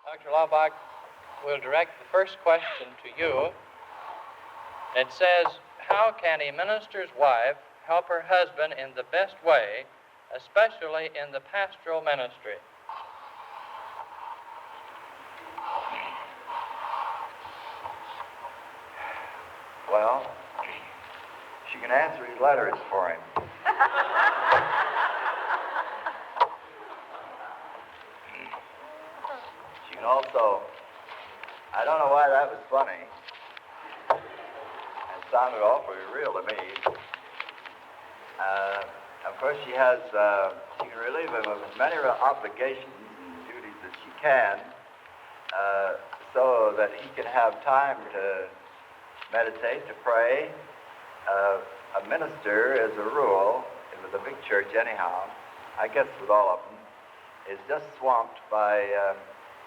Dr. Laubach will direct the first question to you. It says, how can a minister's wife help her husband in the best way, especially in the pastoral ministry? Well, she can answer his letters for him. She can also, I don't know why that was funny. It sounded awfully real to me. Of course, she can relieve him of as many obligations and duties as she can, so that he can have time to meditate, to pray. A minister, as a rule, with a big church anyhow, I guess with all of them, is just swamped by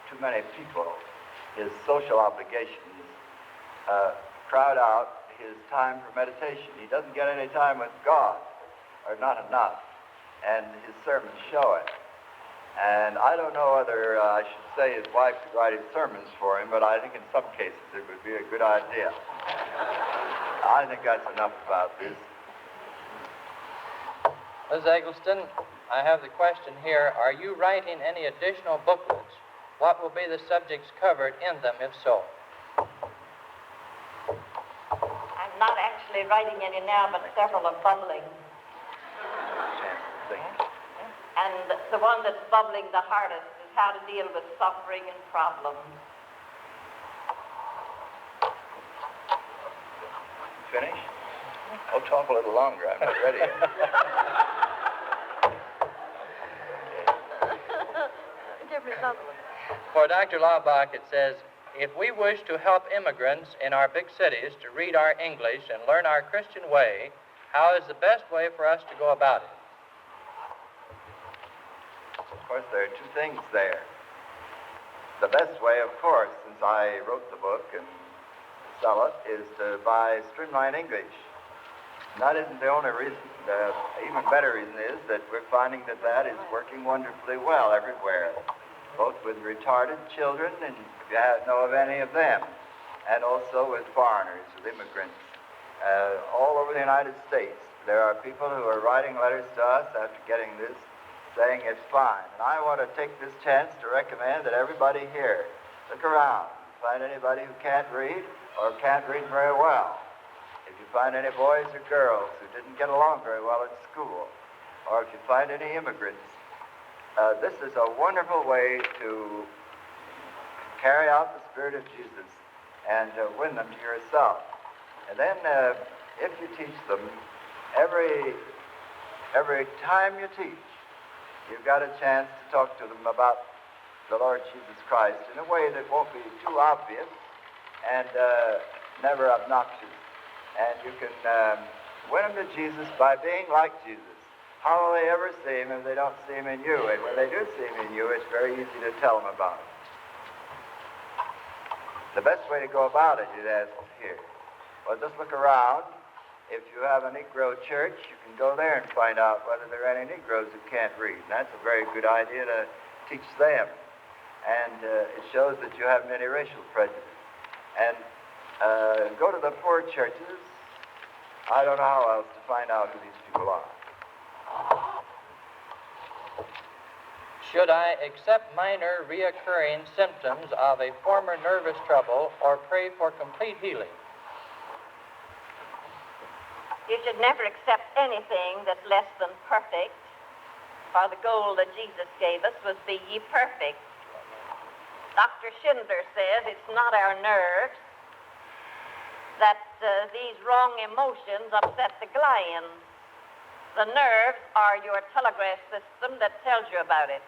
too many people. His social obligations crowd out his time for meditation. He doesn't get any time with God, or not enough, and his sermons show it. And I don't know whether I should say his wife could write his sermons for him, but I think in some cases it would be a good idea. I think that's enough about this. Ms. Eggleston, I have the question here. Are you writing any additional booklets? What will be the subjects covered in them, if so? I'm not actually writing any now, but several are bubbling. And the one that's bubbling the hardest is how to deal with suffering and problems. Finish? Oh, talk a little longer. I'm not ready yet. For Dr. Laubach, it says, if we wish to help immigrants in our big cities to read our English and learn our Christian way, how is the best way for us to go about it? Of course, there are two things there. The best way, of course, since I wrote the book and sell it, is to buy Streamline English. And that isn't the only reason. The even better reason is that we're finding that that is working wonderfully well everywhere, both with retarded children, and if you know of any of them, and also with foreigners, with immigrants. All over the United States, there are people who are writing letters to us after getting this, saying it's fine. And I want to take this chance to recommend that everybody here look around, find anybody who can't read or can't read very well. If you find any boys or girls who didn't get along very well at school, or if you find any immigrants, this is a wonderful way to carry out the Spirit of Jesus and win them to yourself. And then if you teach them, every time you teach, you've got a chance to talk to them about the Lord Jesus Christ in a way that won't be too obvious and never obnoxious. And you can win them to Jesus by being like Jesus. How will they ever see him if they don't see him in you? And when they do see him in you, it's very easy to tell them about it. The best way to go about it, you'd ask here. Well, just look around. If you have a Negro church, you can go there and find out whether there are any Negroes who can't read. And that's a very good idea to teach them. And it shows that you have many racial prejudices. And go to the poor churches. I don't know how else to find out who these people are. Should I accept minor reoccurring symptoms of a former nervous trouble or pray for complete healing? You should never accept anything that's less than perfect, for the goal that Jesus gave us was be ye perfect. Dr. Schindler says it's not our nerves, that these wrong emotions upset the glands. The nerves are your telegraph system that tells you about it.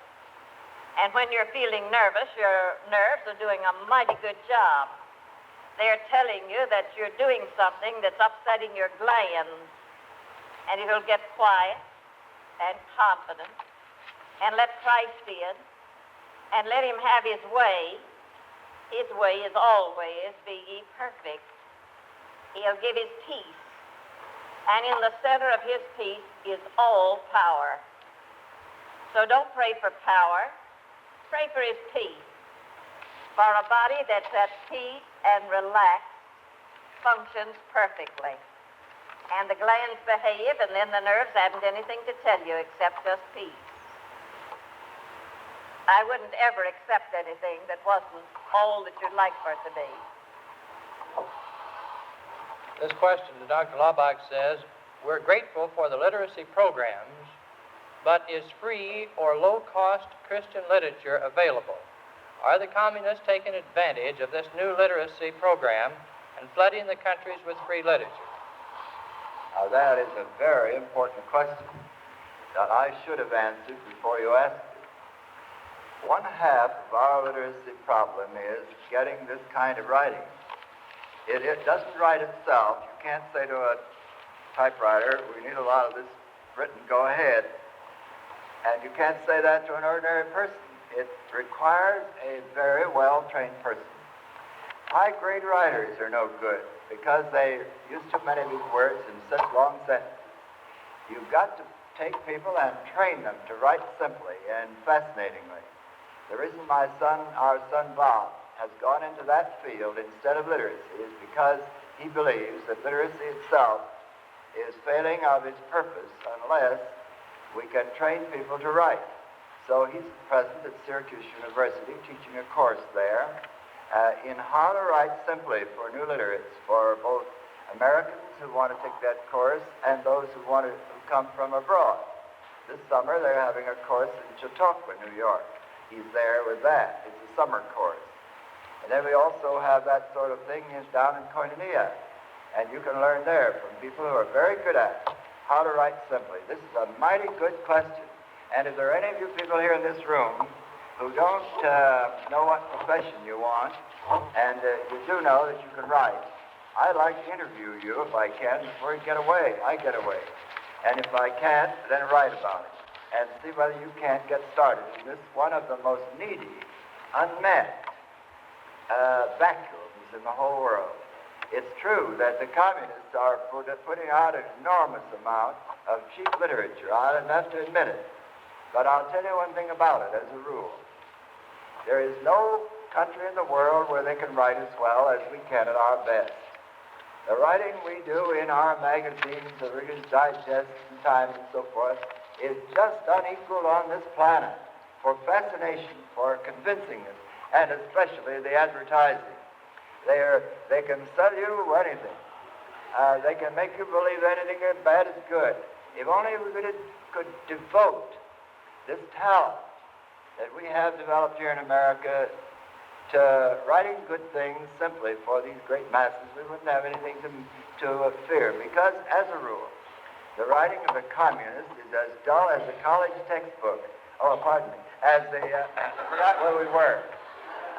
And when you're feeling nervous, your nerves are doing a mighty good job. They're telling you that you're doing something that's upsetting your glands. And it'll get quiet and confident. And let Christ in. And let him have his way. His way is always be ye perfect. He'll give his peace. And in the center of his peace is all power. So don't pray for power. Pray for his peace. For a body that's at peace and relaxed functions perfectly. And the glands behave, and then the nerves haven't anything to tell you except just peace. I wouldn't ever accept anything that wasn't all that you'd like for it to be. This question to Dr. Laubach says, we're grateful for the literacy programs, but is free or low-cost Christian literature available? Are the communists taking advantage of this new literacy program and flooding the countries with free literature? Now, that is a very important question that I should have answered before you asked it. One half of our literacy problem is getting this kind of writing. It doesn't write itself. You can't say to a typewriter, we need a lot of this written, go ahead. And you can't say that to an ordinary person. It requires a very well-trained person. High-grade writers are no good because they use too many of these words in such long sentences. You've got to take people and train them to write simply and fascinatingly. The reason our son Bob, has gone into that field instead of literacy is because he believes that literacy itself is failing of its purpose unless we can train people to write. So he's present at Syracuse University teaching a course there in how to write simply for new literates, for both Americans who want to take that course and those who come from abroad. This summer they're having a course in Chautauqua, New York. He's there with that. It's a summer course. And then we also have that sort of thing down in Koinonia. And you can learn there from people who are very good at it, how to write simply. This is a mighty good question. And if there are any of you people here in this room who don't know what profession you want, and you do know that you can write, I'd like to interview you if I can before you get away. I get away. And if I can't, then write about it and see whether you can't get started in this one of the most needy, unmet vacuums in the whole world. It's true that the communists are putting out an enormous amount of cheap literature. I'll have to admit it. But I'll tell you one thing about it as a rule. There is no country in the world where they can write as well as we can at our best. The writing we do in our magazines, the Reader's Digest and Time and so forth, is just unequaled on this planet for fascination, for convincingness, and especially the advertising. They can sell you anything. They can make you believe anything as bad as good. If only we could devote this talent that we have developed here in America to writing good things simply for these great masses, we wouldn't have anything to fear. Because, as a rule, the writing of the communist is as dull as a college textbook. Oh, pardon me. As the, I forgot where we were.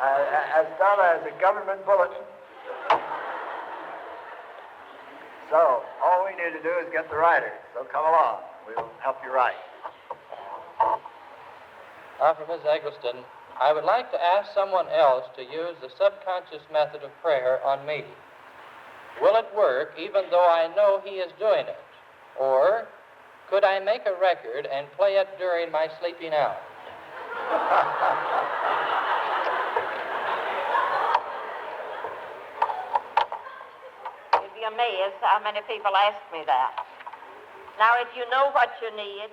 As dull as a government bulletin. So, all we need to do is get the writers. So come along. We'll help you write. Now, for Ms. Eggleston, I would like to ask someone else to use the subconscious method of prayer on me. Will it work even though I know he is doing it? Or could I make a record and play it during my sleeping hours? You'd be amazed how many people ask me that. Now, if you know what you need,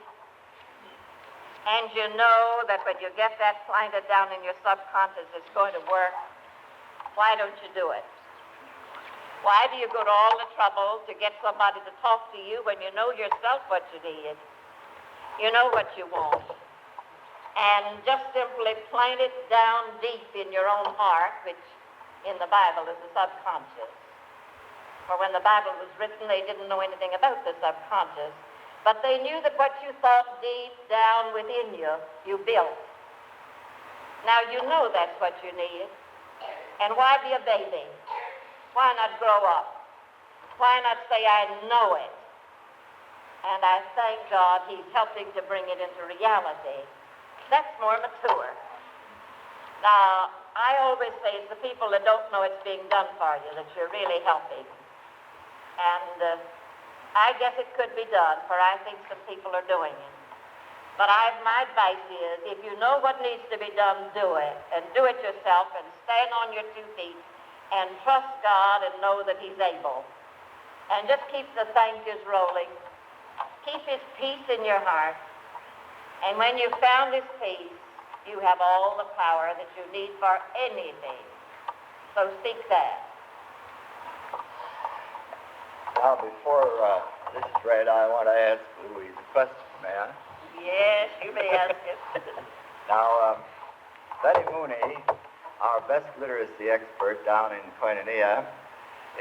and you know that when you get that planted down in your subconscious, it's going to work, why don't you do it? Why do you go to all the trouble to get somebody to talk to you when you know yourself what you need? You know what you want. And just simply plant it down deep in your own heart, which in the Bible is the subconscious. For when the Bible was written, they didn't know anything about the subconscious. But they knew that what you thought deep down within you, you built. Now you know that's what you need. And why be a baby? Why not grow up? Why not say, I know it? And I thank God he's helping to bring it into reality. That's more mature. Now, I always say it's the people that don't know it's being done for you that you're really helping. And I guess it could be done, for I think some people are doing it. But my advice is, if you know what needs to be done, do it. And do it yourself and stand on your 2 feet and trust God and know that He's able. And just keep the thank yous rolling. Keep His peace in your heart. And when you've found His peace, you have all the power that you need for anything. So seek that. Now, before this is read, I want to ask Louise a question, may I? Yes, you may ask it. Now, Betty Mooney, our best literacy expert down in Koinonia,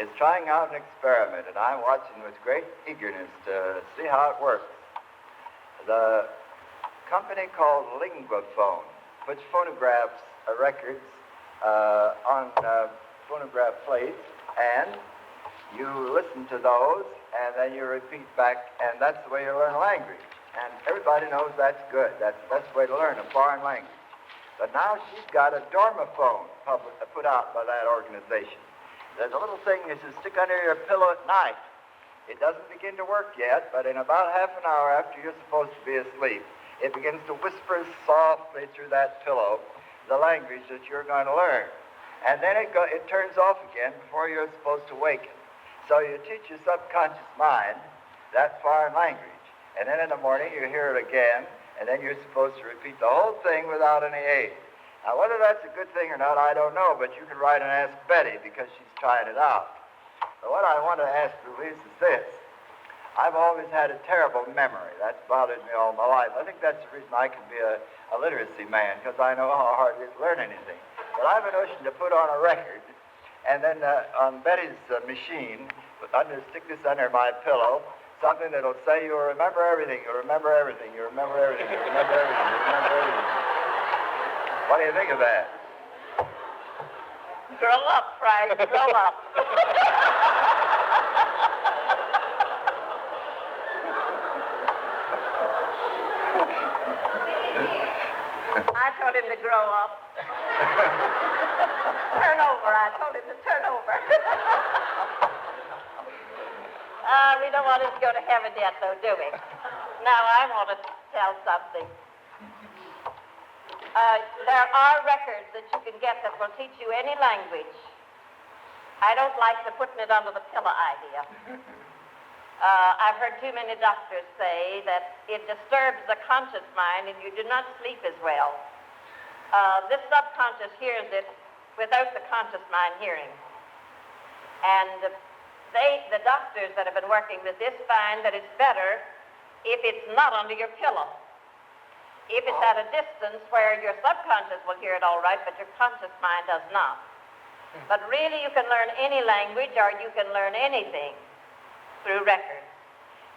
is trying out an experiment, and I'm watching with great eagerness to see how it works. The company called Linguaphone puts phonographs, records on phonograph plates, and you listen to those, and then you repeat back, and that's the way you learn a language. And everybody knows that's good. That's the best way to learn a foreign language. But now she's got a dormophone put out by that organization. There's a little thing you should stick under your pillow at night. It doesn't begin to work yet, but in about half an hour after you're supposed to be asleep, it begins to whisper softly through that pillow the language that you're going to learn. And then it turns off again before you're supposed to waken. So you teach your subconscious mind that foreign language. And then in the morning you hear it again, and then you're supposed to repeat the whole thing without any aid. Now, whether that's a good thing or not, I don't know, but you can write and ask Betty because she's trying it out. But what I want to ask Louise is this. I've always had a terrible memory. That's bothered me all my life. I think that's the reason I can be a literacy man, because I know how hard it is to learn anything. But I have a notion to put on a record, and then on Betty's machine, stick this under my pillow, something that'll say, you'll remember everything, you'll remember everything, you'll remember everything, you'll remember everything, you'll remember everything. What do you think of that? Grow up, Frank, grow up. I told him to grow up. Turn over, I told him to turn over. We don't want him to go to heaven yet, though, do we? Now, I want to tell something. There are records that you can get that will teach you any language. I don't like the putting it under the pillow idea. I've heard too many doctors say that it disturbs the conscious mind and you do not sleep as well. This subconscious hears it without the conscious mind hearing. And the doctors that have been working with this find that it's better if it's not under your pillow. If it's at a distance where your subconscious will hear it all right, but your conscious mind does not. But really you can learn any language or you can learn anything through records.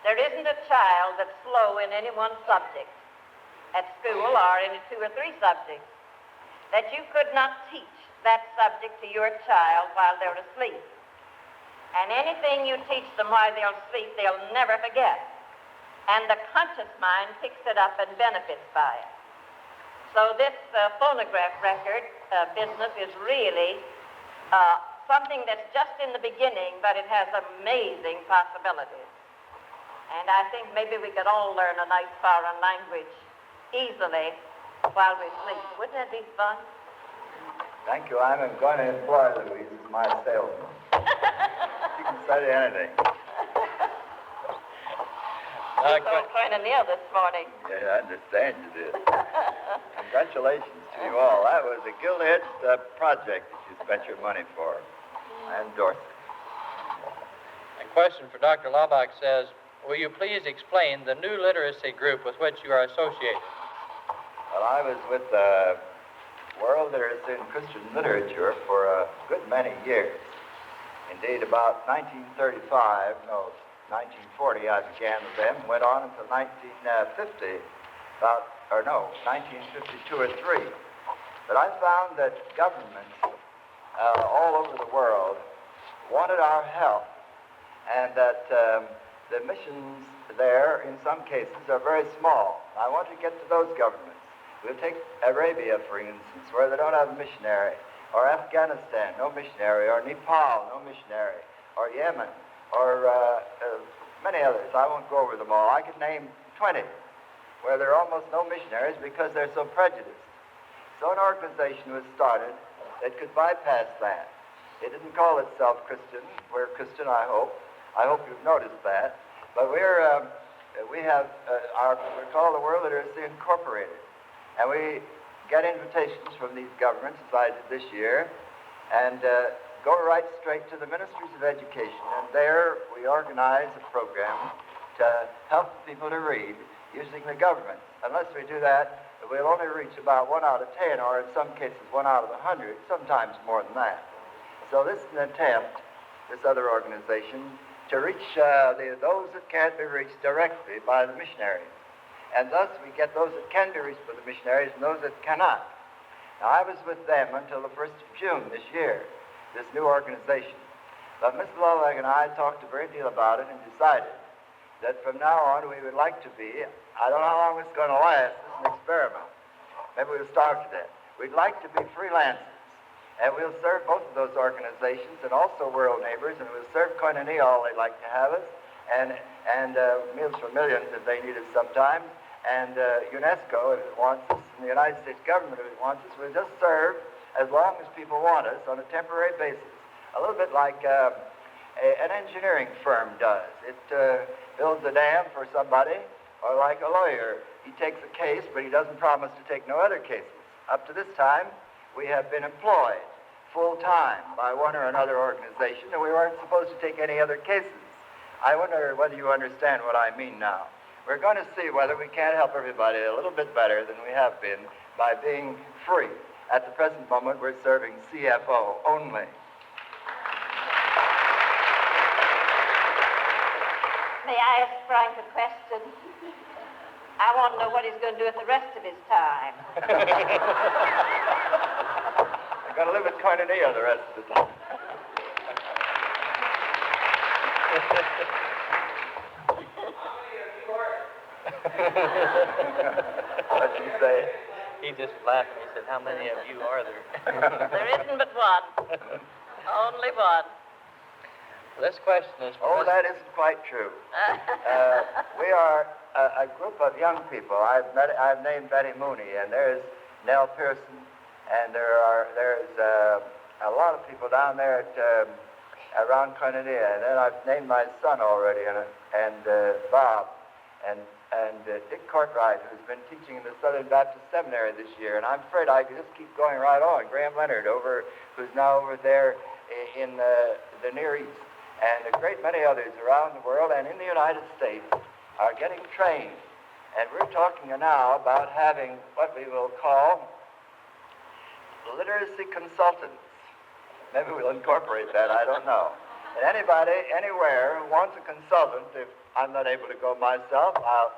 There isn't a child that's slow in any one subject at school or in 2 or 3 subjects that you could not teach that subject to your child while they're asleep. And anything you teach them while they're asleep, they'll never forget. And the conscious mind picks it up and benefits by it. So this phonograph record business is really something that's just in the beginning, but it has amazing possibilities. And I think maybe we could all learn a nice foreign language easily while we sleep. Wouldn't that be fun? Thank you. I'm going to employ Louise as my salesman. She can study anything. I was going to kneel this morning. Yeah, I understand you did. Congratulations to you all. That was a gilt-edged project that you spent your money for. I endorse it. A question for Dr. Laubach says, will you please explain the new literacy group with which you are associated? Well, I was with World Literacy and Christian Literature for a good many years. Indeed, about 1940, I began with them, went on until 1950, 1952 or 3. But I found that governments all over the world wanted our help, and that the missions there, in some cases, are very small. I want to get to those governments. We'll take Arabia, for instance, where they don't have a missionary, or Afghanistan, no missionary, or Nepal, no missionary, or Yemen, or many others. I won't go over them all. I could name 20. where there are almost no missionaries because they're so prejudiced. So an organization was started that could bypass that. It didn't call itself Christian. We're Christian, I hope. I hope you've noticed that. But we're called the World Literacy Incorporated. And we get invitations from these governments, as I did this year, and go right straight to the Ministries of Education. And there we organize a program to help people to read using the government. Unless we do that, we'll only reach about 1 out of 10, or in some cases 1 out of 100, sometimes more than that. So this is an attempt, this other organization, to reach those that can't be reached directly by the missionaries. And thus we get those that can be reached by the missionaries and those that cannot. Now I was with them until the 1st of June this year, this new organization. But Miss Laubach and I talked a great deal about it and decided that from now on we would like to be, I don't know how long it's going to last, this is an experiment. Maybe we'll start with that. We'd like to be freelancers. And we'll serve both of those organizations and also World Neighbors, and we'll serve Koinonia all they'd like to have us, and Meals for Millions if they need us sometimes, and UNESCO if it wants us, and the United States government if it wants us. We'll just serve as long as people want us on a temporary basis, a little bit like an engineering firm does. It builds a dam for somebody, or like a lawyer. He takes a case, but he doesn't promise to take no other cases. Up to this time, we have been employed full-time by one or another organization, and we weren't supposed to take any other cases. I wonder whether you understand what I mean now. We're going to see whether we can't help everybody a little bit better than we have been by being free. At the present moment, we're serving CFO only. May I ask Frank a question? I want to know what he's going to do with the rest of his time. I'm going to live at Koinonia the rest of the time. What'd you say? He just laughed and he said, "How many of you are there?" There isn't but one. Only one. This question is from Oh, that isn't quite true. We are a group of young people. I've named Betty Mooney, and there's Nell Pearson, and there's a lot of people down there at around Koinonia, and then I've named my son already, and Bob, and Dick Cartwright, who's been teaching in the Southern Baptist Seminary this year, and I'm afraid I could just keep going right on. Graham Leonard, who's now over there in the Near East, and a great many others around the world and in the United States are getting trained. And we're talking now about having what we will call literacy consultants. Maybe we'll incorporate that, I don't know. And anybody, anywhere, who wants a consultant, if I'm not able to go myself, I'll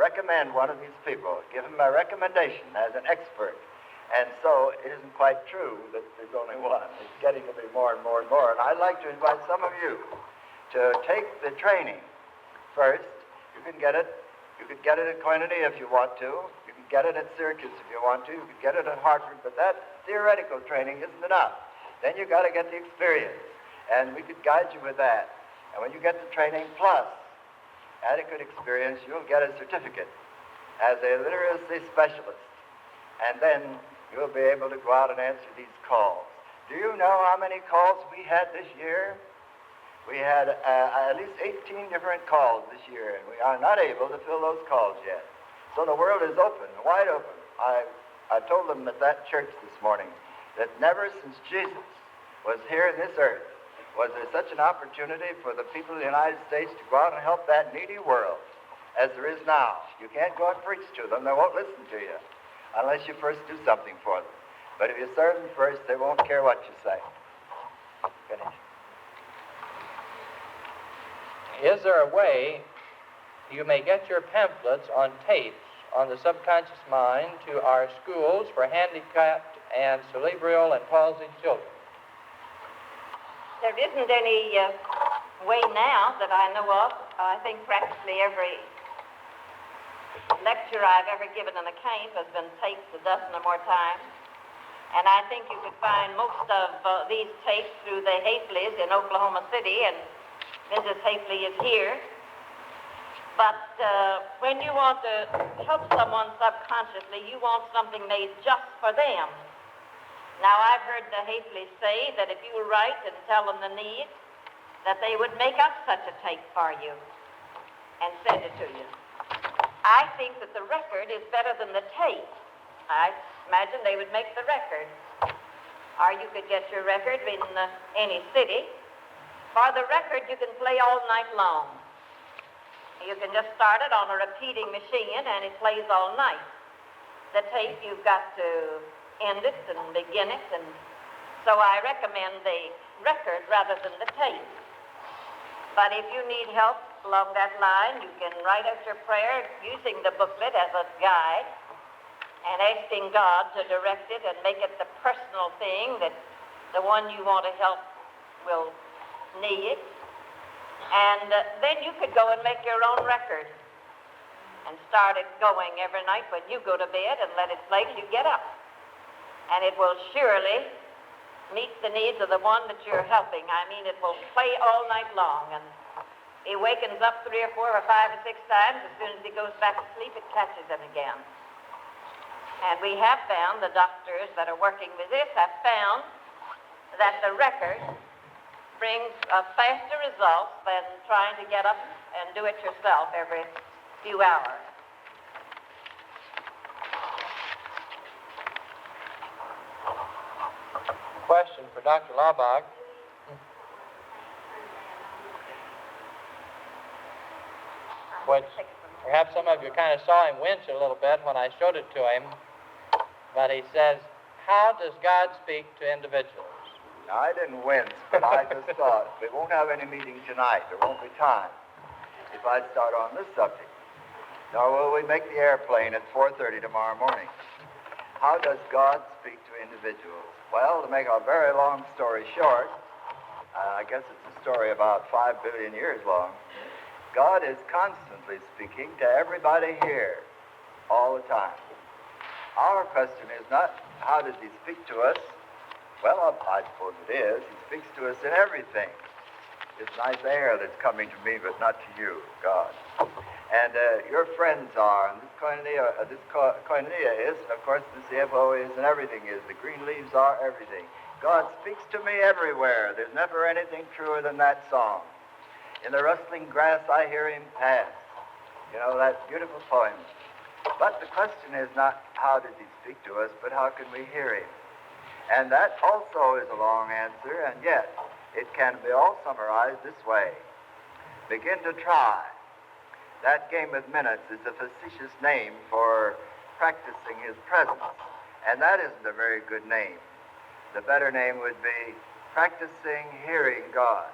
recommend one of these people, give him a recommendation as an expert. And so it isn't quite true that there's only one. It's getting to be more and more and more. And I'd like to invite some of you to take the training first. You can get it. You could get it at Koinonia if you want to. You can get it at Syracuse if you want to. You could get it at Hartford. But that theoretical training isn't enough. Then you've got to get the experience. And we could guide you with that. And when you get the training plus adequate experience, you'll get a certificate as a literacy specialist. And then you'll be able to go out and answer these calls. Do you know how many calls we had this year? We had at least 18 different calls this year, and we are not able to fill those calls yet. So the world is open, wide open. I told them at that church this morning that never since Jesus was here in this earth was there such an opportunity for the people of the United States to go out and help that needy world as there is now. You can't go and preach to them. They won't listen to you unless you first do something for them. But if you serve them first, they won't care what you say. Finish. Is there a way you may get your pamphlets on tapes on the subconscious mind to our schools for handicapped and cerebral and palsied children? There isn't any way now that I know of. I think practically every lecture I've ever given in a camp has been taped a dozen or more times. And I think you could find most of these tapes through the Hafleys in Oklahoma City, and Mrs. Hafley is here. But when you want to help someone subconsciously, you want something made just for them. Now, I've heard the Hafleys say that if you write and tell them the need, that they would make up such a tape for you and send it to you. I think that the record is better than the tape. I imagine they would make the record. Or you could get your record in any city. For the record, you can play all night long. You can just start it on a repeating machine, and it plays all night. The tape, you've got to end it and begin it, and so I recommend the record rather than the tape. But if you need help along that line, you can write out your prayer using the booklet as a guide and asking God to direct it and make it the personal thing that the one you want to help will need. And then you could go and make your own record and start it going every night when you go to bed and let it play till you get up. And it will surely meet the needs of the one that you're helping. I mean, it will play all night long, and he wakens up 3 or 4 or 5 or 6 times. As soon as he goes back to sleep, it catches him again. And we have found, the doctors that are working with this have found that the record brings faster results than trying to get up and do it yourself every few hours. Question for Dr. Laubach. Which perhaps some of you kind of saw him wince a little bit when I showed it to him. But he says, how does God speak to individuals? Now, I didn't wince, but I just thought, we won't have any meeting tonight. There won't be time if I'd start on this subject. Nor will we make the airplane at 4:30 tomorrow morning. How does God speak to individuals? Well, to make a very long story short, I guess it's a story about 5 billion years long, God is constantly speaking to everybody here all the time. Our question is not, how does he speak to us? Well, I suppose it is. He speaks to us in everything. It's nice air that's coming to me, but not to you, God. And your friends are, and this koinonia is, and of course the CFO is, and everything is. The green leaves are everything. God speaks to me everywhere. There's never anything truer than that song. In the rustling grass I hear him pass. You know, that beautiful poem. But the question is not how does he speak to us, but how can we hear him? And that also is a long answer, and yet it can be all summarized this way. Begin to try. That game with minutes is a facetious name for practicing his presence, and that isn't a very good name. The better name would be practicing hearing God.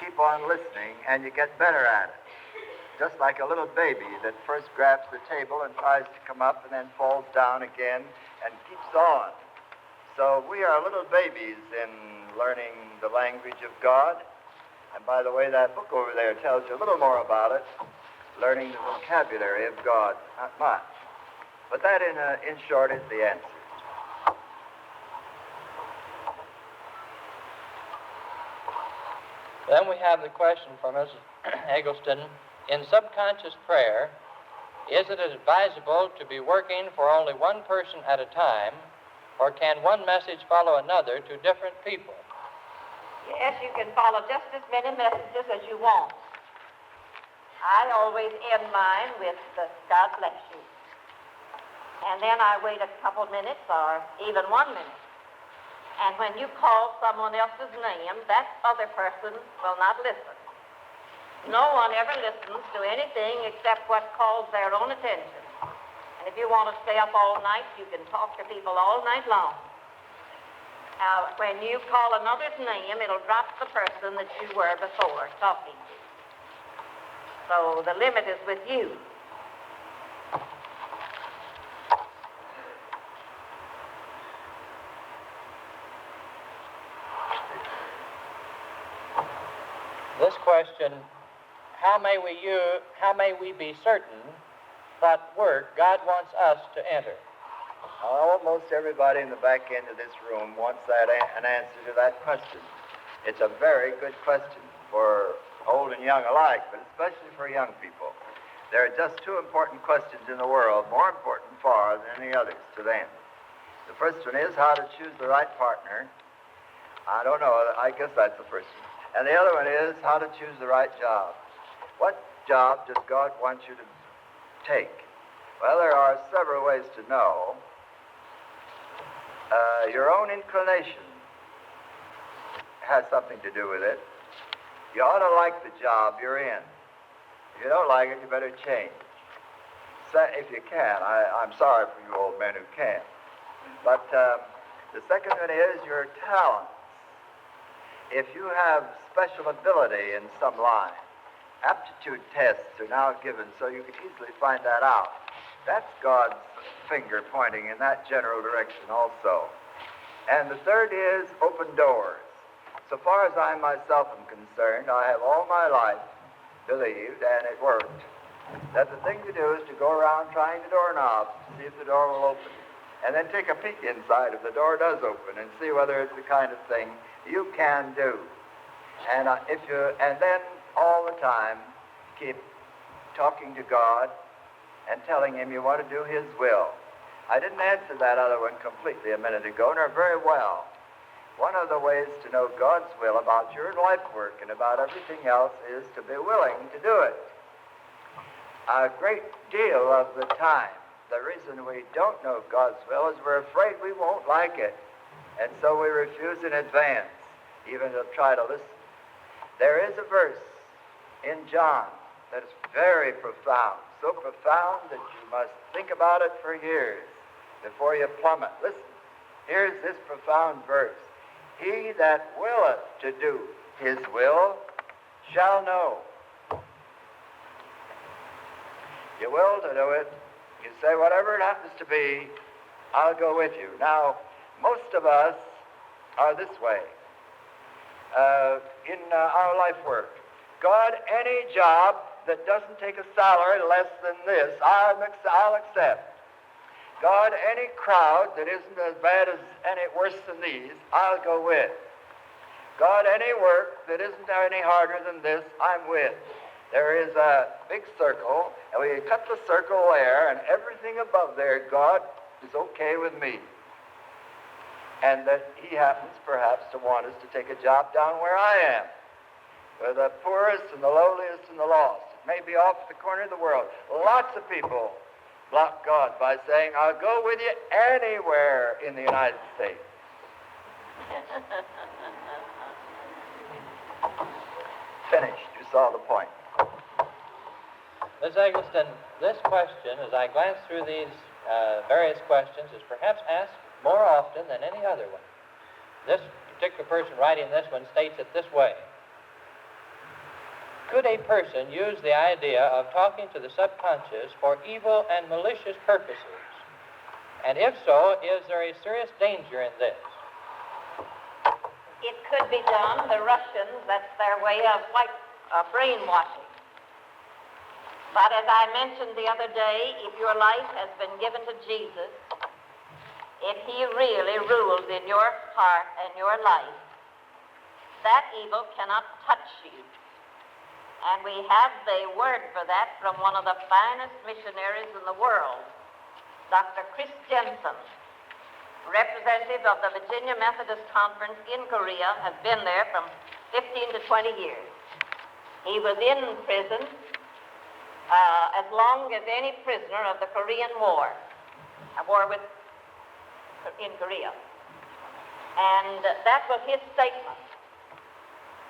Keep on listening, and you get better at it. Just like a little baby that first grabs the table and tries to come up and then falls down again and keeps on. So we are little babies in learning the language of God. And by the way, that book over there tells you a little more about it, learning the vocabulary of God. Not much. But that, in short, is the answer. Then we have the question from Mrs. Eggleston. In subconscious prayer, is it advisable to be working for only one person at a time, or can one message follow another to different people? Yes, you can follow just as many messages as you want. I always end mine with God bless you. And then I wait a couple minutes or even 1 minute. And when you call someone else's name, that other person will not listen. No one ever listens to anything except what calls their own attention. And if you want to stay up all night, you can talk to people all night long. Now, when you call another's name, it'll drop the person that you were before talking to. So the limit is with you. This question, how may we be certain what work God wants us to enter? Almost everybody in the back end of this room wants an answer to that question. It's a very good question for old and young alike, but especially for young people. There are just two important questions in the world, more important far than any others to them. The first one is how to choose the right partner. I don't know, I guess that's the first one. And the other one is how to choose the right job. What job does God want you to take? Well, there are several ways to know. Your own inclination has something to do with it. You ought to like the job you're in. If you don't like it, you better change. So, if you can. I'm sorry for you old men who can't. But the second one is your talents. If you have special ability in some line, aptitude tests are now given so you can easily find that out. That's God's finger pointing in that general direction also. And the third is open doors. So far as I myself am concerned, I have all my life believed, and it worked, that the thing to do is to go around trying the doorknob, see if the door will open, and then take a peek inside if the door does open and see whether it's the kind of thing you can do. And then all the time keep talking to God and telling Him you want to do His will. I didn't answer that other one completely a minute ago, nor very well. One of the ways to know God's will about your life work and about everything else is to be willing to do it. A great deal of the time, the reason we don't know God's will is we're afraid we won't like it, and so we refuse in advance, even to try to listen. There is a verse in John that is very profound, so profound that you must think about it for years before you plumb it. Listen, here's this profound verse. He that willeth to do His will shall know. You will to do it. You say, whatever it happens to be, I'll go with you. Now, most of us are this way in our life work. God, any job that doesn't take a salary less than this, I'll accept. God, any crowd that isn't as bad as any worse than these, I'll go with. God, any work that isn't any harder than this, I'm with. There is a big circle, and we cut the circle there, and everything above there, God is okay with me. And that He happens perhaps to want us to take a job down where I am, where the poorest and the lowliest and the lost. It may be off the corner of the world. Lots of people block God by saying, I'll go with you anywhere in the United States. Finished. You saw the point. Ms. Eggleston, this question, as I glance through these various questions, is perhaps asked more often than any other one. This particular person writing this one states it this way. Could a person use the idea of talking to the subconscious for evil and malicious purposes? And if so, is there a serious danger in this? It could be done. The Russians, that's their way of brainwashing. But as I mentioned the other day, if your life has been given to Jesus, if He really rules in your heart and your life, that evil cannot touch you. And we have the word for that from one of the finest missionaries in the world, Dr. Chris Jensen, representative of the Virginia Methodist Conference in Korea, has been there from 15 to 20 years. He was in prison as long as any prisoner of the Korean War, in Korea. And that was his statement.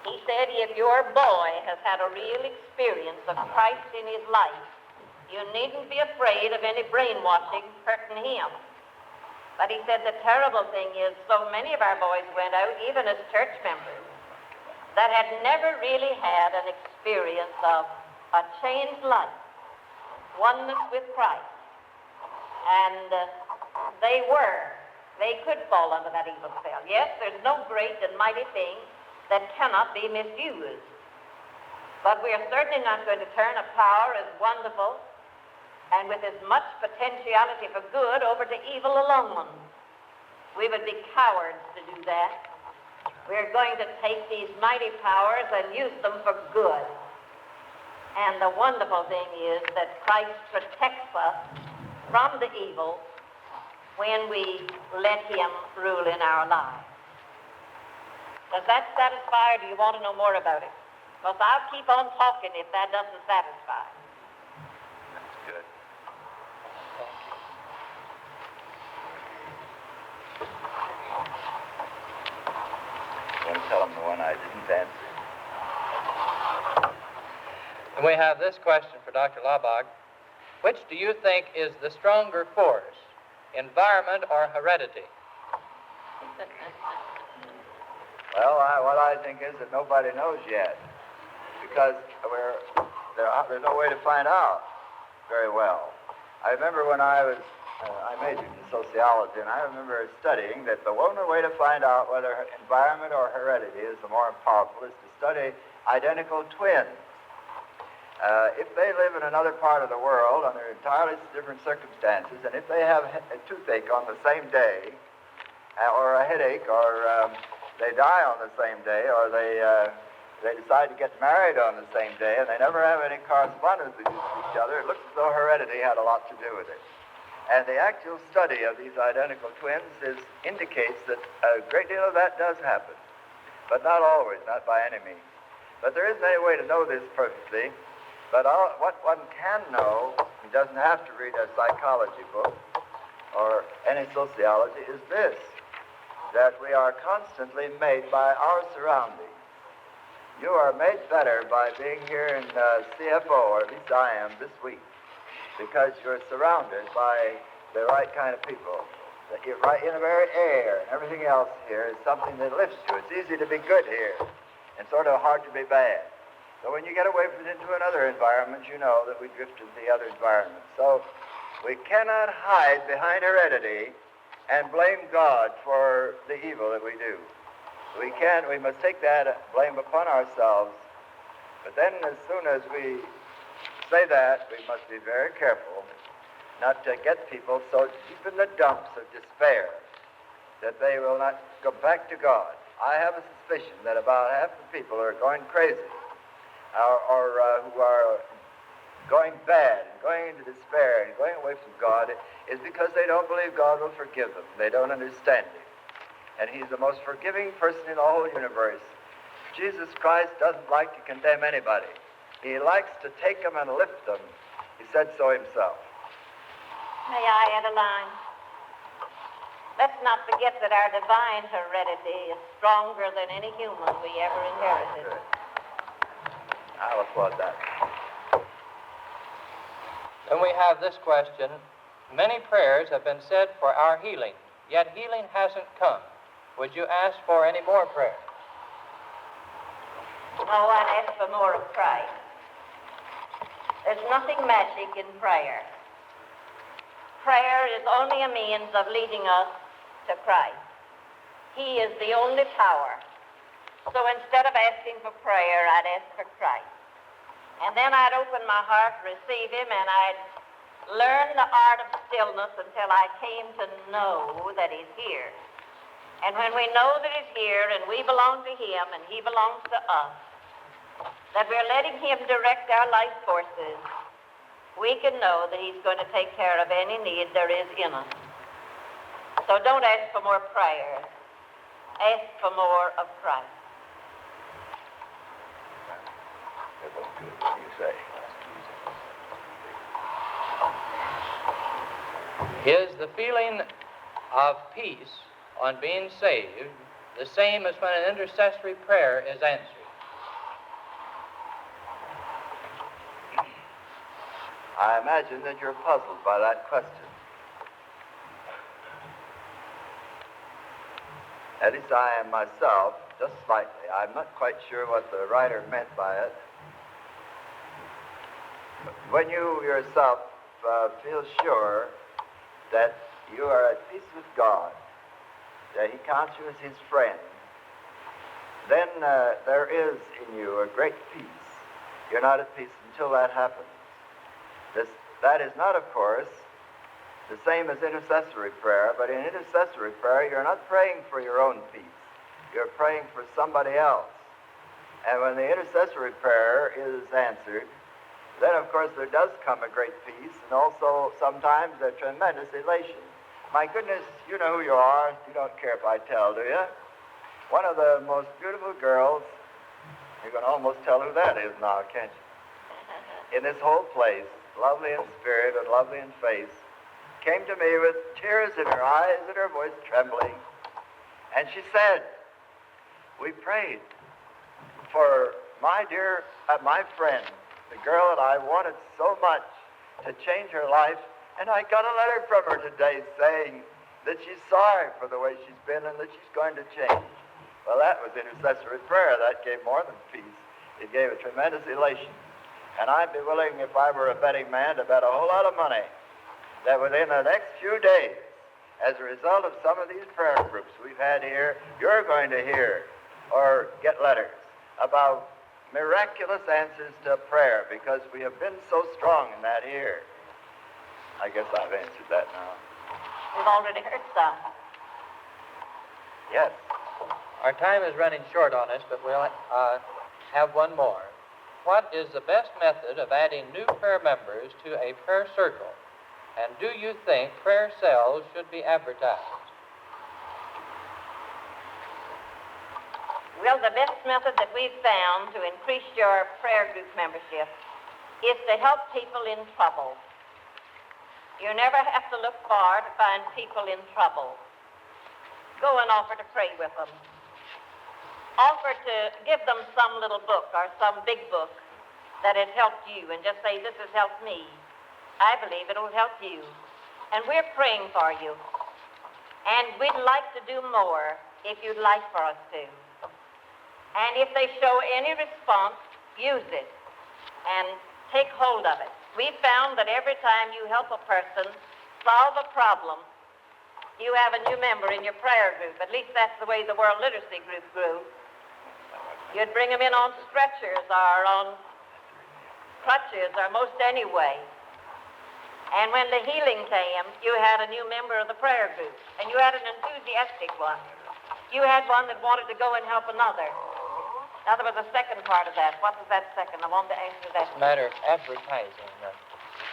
He said, if your boy has had a real experience of Christ in his life, you needn't be afraid of any brainwashing hurting him. But he said the terrible thing is so many of our boys went out, even as church members, that had never really had an experience of a changed life, oneness with Christ. And they could fall under that evil spell. Yes, there's no great and mighty thing that cannot be misused. But we are certainly not going to turn a power as wonderful and with as much potentiality for good over to evil alone. We would be cowards to do that. We're going to take these mighty powers and use them for good. And the wonderful thing is that Christ protects us from the evil when we let him rule in our lives. Does that satisfy, or do you want to know more about it? Because I'll keep on talking if that doesn't satisfy. That's good. I'm going to tell them the one I didn't answer. And we have this question for Dr. Laubach. Which do you think is the stronger force, environment or heredity? Well, what I think is that nobody knows yet, because there's no way to find out very well. I remember when I majored in sociology, and I remember studying that the only way to find out whether environment or heredity is the more powerful is to study identical twins. If they live in another part of the world under entirely different circumstances, and if they have a toothache on the same day, or a headache, or they die on the same day, or they decide to get married on the same day, and they never have any correspondence with each other, it looks as though heredity had a lot to do with it. And the actual study of these identical twins indicates that a great deal of that does happen, but not always, not by any means. But there isn't any way to know this perfectly. But what one can know, he doesn't have to read a psychology book or any sociology, is this, that we are constantly made by our surroundings. You are made better by being here in CFO, or at least I am this week, because you're surrounded by the right kind of people. You're right in the very air, and everything else here is something that lifts you. It's easy to be good here, and sort of hard to be bad. So when you get away from it into another environment, you know that we drift into the other environment. So we cannot hide behind heredity and blame God for the evil that we do. We must take that blame upon ourselves. But then as soon as we say that, we must be very careful not to get people so deep in the dumps of despair that they will not go back to God. I have a suspicion that about half the people who are going crazy or who are going bad and going into despair and going away from God is because they don't believe God will forgive them. They don't understand him. And he's the most forgiving person in the whole universe. Jesus Christ doesn't like to condemn anybody. He likes to take them and lift them. He said so himself. May I add a line? Let's not forget that our divine heredity is stronger than any human we ever inherited. I'll applaud that. Then we have this question. Many prayers have been said for our healing, yet healing hasn't come. Would you ask for any more prayer? Oh, I'd ask for more of Christ. There's nothing magic in prayer. Prayer is only a means of leading us to Christ. He is the only power. So instead of asking for prayer, I'd ask for Christ. And then I'd open my heart, receive him, and I'd learn the art of stillness until I came to know that he's here. And when we know that he's here and we belong to him and he belongs to us, that we're letting him direct our life forces, we can know that he's going to take care of any need there is in us. So don't ask for more prayers. Ask for more of Christ. That was good. What do you say? Is the feeling of peace on being saved the same as when an intercessory prayer is answered? I imagine that you're puzzled by that question. At least I am myself, just slightly. I'm not quite sure what the writer meant by it. When you yourself feel sure that you are at peace with God, that he counts you as his friend, then there is in you a great peace. You're not at peace until that happens. That is not, of course, the same as intercessory prayer, but in intercessory prayer, you're not praying for your own peace. You're praying for somebody else. And when the intercessory prayer is answered, then of course there does come a great peace, and also sometimes a tremendous elation. My goodness, you know who you are. You don't care if I tell, do you? One of the most beautiful girls, you can almost tell who that is now, can't you? In this whole place, lovely in spirit and lovely in face, came to me with tears in her eyes and her voice trembling. And she said, we prayed for my dear, my friend, the girl that I wanted so much to change her life, and I got a letter from her today saying that she's sorry for the way she's been and that she's going to change. Well, that was intercessory prayer. That gave more than peace. It gave a tremendous elation. And I'd be willing, if I were a betting man, to bet a whole lot of money that within the next few days, as a result of some of these prayer groups we've had here, you're going to hear or get letters about miraculous answers to prayer, because we have been so strong in that here. I guess I've answered that now. We've already heard some. Yes. Our time is running short on us, but we'll have one more. What is the best method of adding new prayer members to a prayer circle? And do you think prayer cells should be advertised? Well, the best method that we've found to increase your prayer group membership is to help people in trouble. You never have to look far to find people in trouble. Go and offer to pray with them. Offer to give them some little book or some big book that has helped you, and just say, this has helped me. I believe it will help you. And we're praying for you. And we'd like to do more if you'd like for us to. And if they show any response, use it and take hold of it. We've found that every time you help a person solve a problem, you have a new member in your prayer group. At least that's the way the World Literacy Group grew. You'd bring them in on stretchers or on crutches or most any way. And when the healing came, you had a new member of the prayer group. And you had an enthusiastic one. You had one that wanted to go and help another. Now, there was a second part of that. What was that second? I wanted to answer that. It's a matter of advertising.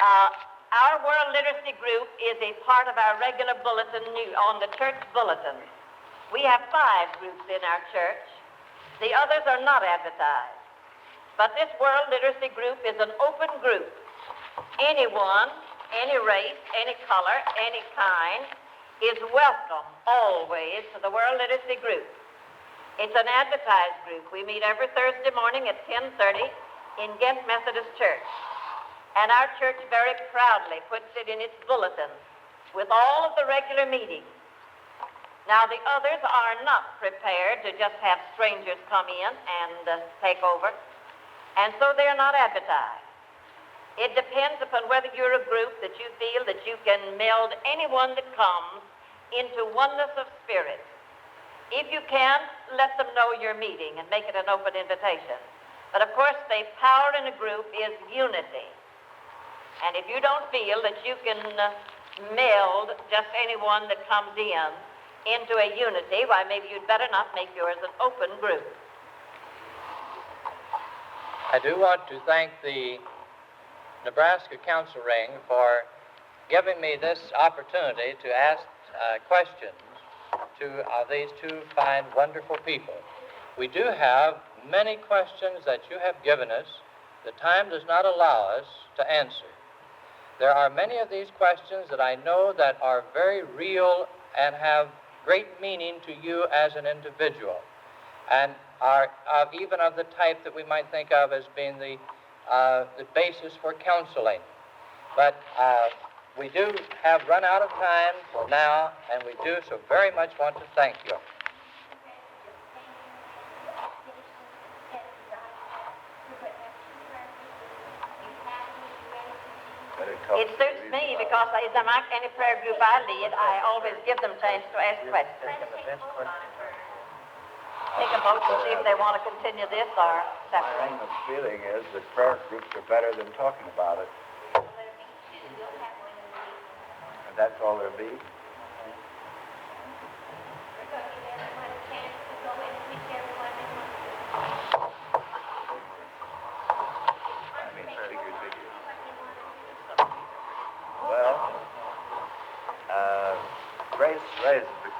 Our World Literacy Group is a part of our regular bulletin on the church bulletin. We have 5 groups in our church. The others are not advertised. But this World Literacy Group is an open group. Anyone, any race, any color, any kind, is welcome always to the World Literacy Group. It's an advertised group. We meet every Thursday morning at 10:30 in Ghent Methodist Church. And our church very proudly puts it in its bulletin with all of the regular meetings. Now, the others are not prepared to just have strangers come in and take over, and so they're not advertised. It depends upon whether you're a group that you feel that you can meld anyone that comes into oneness of spirit. If you can, let them know you're meeting and make it an open invitation. But of course, the power in a group is unity. And if you don't feel that you can meld just anyone that comes into a unity, why, maybe you'd better not make yours an open group. I do want to thank the Nebraska Council Ring for giving me this opportunity to ask questions to these 2 fine, wonderful people. We do have many questions that you have given us. The time does not allow us to answer. There are many of these questions that I know that are very real and have great meaning to you as an individual, and are even of the type that we might think of as being the basis for counseling. But we do have run out of time now, and we do so very much want to thank you. It suits me because any prayer group I lead, I always give them a chance to ask questions. Take a vote to see if they want to continue this or separate. My feeling is that prayer groups are better than talking about it. And that's all there'll be.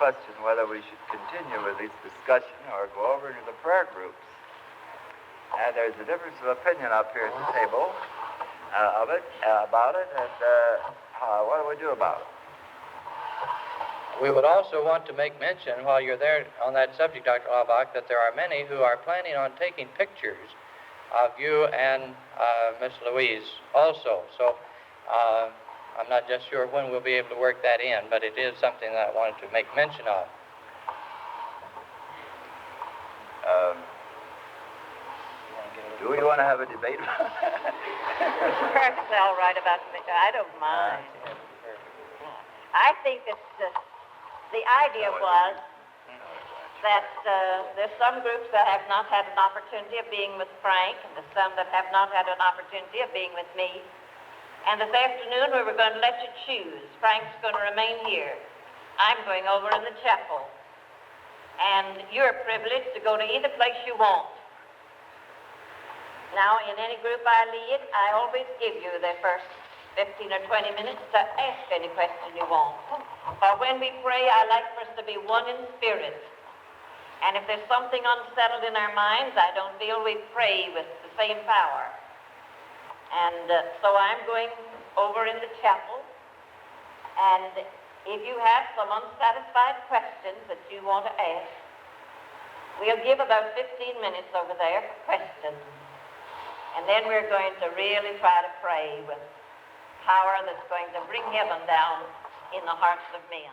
question whether we should continue with this discussion or go over into the prayer groups. And there's a difference of opinion up here at the table about it, and what do we do about it? We would also want to make mention, while you're there on that subject, Dr. Laubach, that there are many who are planning on taking pictures of you and Miss Louise also. So I'm not just sure when we'll be able to work that in, but it is something that I wanted to make mention of. Do we want to have a debate about that? It's perfectly all right about me. I don't mind. I think that the idea was that there's some groups that have not had an opportunity of being with Frank, and there's some that have not had an opportunity of being with me. And this afternoon we were going to let you choose. Frank's going to remain here. I'm going over in the chapel. And you're privileged to go to either place you want. Now, in any group I lead, I always give you the first 15 or 20 minutes to ask any question you want. For when we pray, I like for us to be one in spirit. And if there's something unsettled in our minds, I don't feel we pray with the same power. And so I'm going over in the chapel, and if you have some unsatisfied questions that you want to ask, we'll give about 15 minutes over there for questions. And then we're going to really try to pray with power that's going to bring heaven down in the hearts of men.